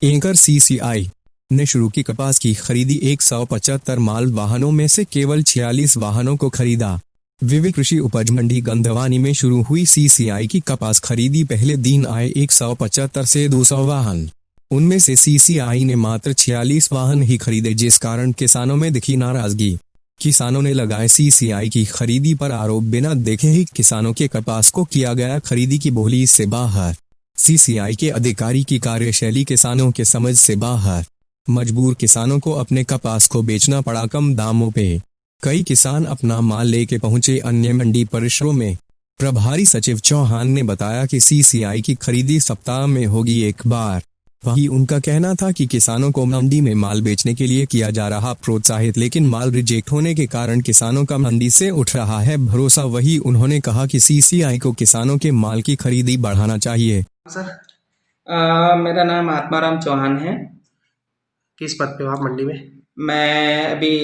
Anchor CCI ने शुरू की कपास की खरीदी। 175 माल वाहनों में से केवल 46 वाहनों को खरीदा। विविध कृषि उपज मंडी गंधवानी में शुरू हुई सीसीआई की कपास खरीदी। पहले दिन आए 175 से 200 वाहन, उनमें से सीसीआई ने मात्र 46 वाहन ही खरीदे, जिस कारण किसानों में दिखी नाराजगी। किसानों ने लगाए सीसीआई की खरीदी पर आरोप। बिना देखे ही किसानों के कपास को किया गया खरीदी की बोली से बाहर। सीसीआई के अधिकारी की कार्यशैली किसानों के समझ से बाहर। मजबूर किसानों को अपने कपास को बेचना पड़ा कम दामों पे। कई किसान अपना माल लेके पहुंचे अन्य मंडी परिसरों में। प्रभारी सचिव चौहान ने बताया कि सीसीआई की खरीदी सप्ताह में होगी एक बार। वही उनका कहना था कि किसानों को मंडी में माल बेचने के लिए किया जा रहा प्रोत्साहित, लेकिन माल रिजेक्ट होने के कारण किसानों का मंडी से उठ रहा है भरोसा। वही उन्होंने कहा कि सीसीआई को किसानों के माल की खरीदी बढ़ाना चाहिए। सर, मेरा नाम आत्माराम चौहान है। किस पद पे हो आप मंडी में? मैं अभी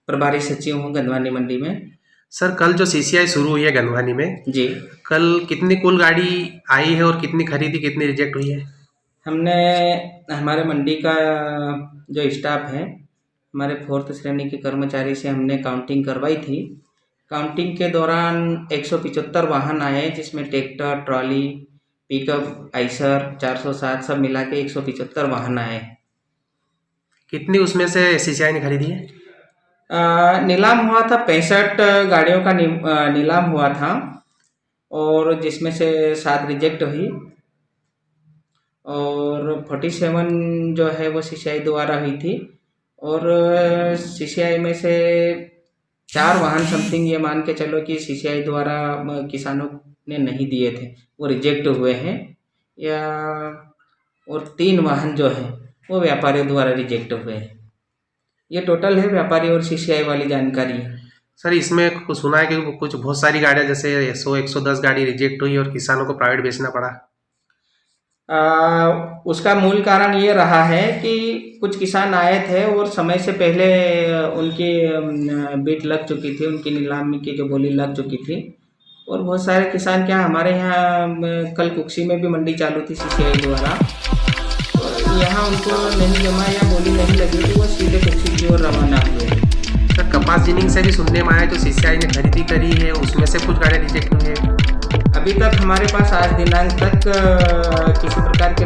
प्रभारी सचिव हूँ गंधवानी मंडी में। सर, कल जो सीसीआई शुरू हुई है गंधवानी में, जी, कल कितनी कुल गाड़ी आई है और कितनी खरीदी, कितनी रिजेक्ट हुई है? हमने हमारे मंडी का जो स्टाफ है, हमारे 4th श्रेणी के कर्मचारी से हमने काउंटिंग करवाई थी। काउंटिंग के दौरान 175 वाहन आए, जिसमें ट्रैक्टर, ट्रॉली, पिकअप, आइसर, 407 सब मिला के 175 वाहन आए। कितनी उसमें से सीसीआई ने खरीदी है? नीलाम हुआ था, 65 गाड़ियों का नीलाम हुआ था, और जिसमें से 7 रिजेक्ट हुई, और 47 जो है वो सीसीआई द्वारा हुई थी। और सीसीआई में से 4 वाहन समथिंग ये मान के चलो कि सीसीआई द्वारा किसानों ने नहीं दिए थे, वो रिजेक्ट हुए हैं, या और 3 वाहन जो है वो व्यापारियों द्वारा रिजेक्ट हुए हैं। ये टोटल है व्यापारी और सीसीआई वाली जानकारी। सर, इसमें कुछ सुना है कि कुछ बहुत सारी गाड़ियां जैसे 100-110 गाड़ी रिजेक्ट हुई और किसानों को प्राइवेट बेचना पड़ा। उसका मूल कारण ये रहा है कि कुछ किसान आए थे और समय से पहले उनकी बिड लग चुकी थी, उनकी नीलामी की जो बोली लग चुकी थी। और बहुत सारे किसान क्या हमारे यहाँ कल कुक्सी में भी मंडी चालू थी सीसीआई द्वारा, यहाँ उनको नहीं जमा या बोली नहीं लगी थी, वो सीधे कुक्सी की ओर रवाना हुए। सर, कपास जिनिंग से भी सुनने में आया जो सीसीआई ने खरीदी करी है उसमें से कुछ गाड़ियाँ रिजेक्ट हुई है। अभी तक हमारे पास आज दिनांक तक किसी प्रकार के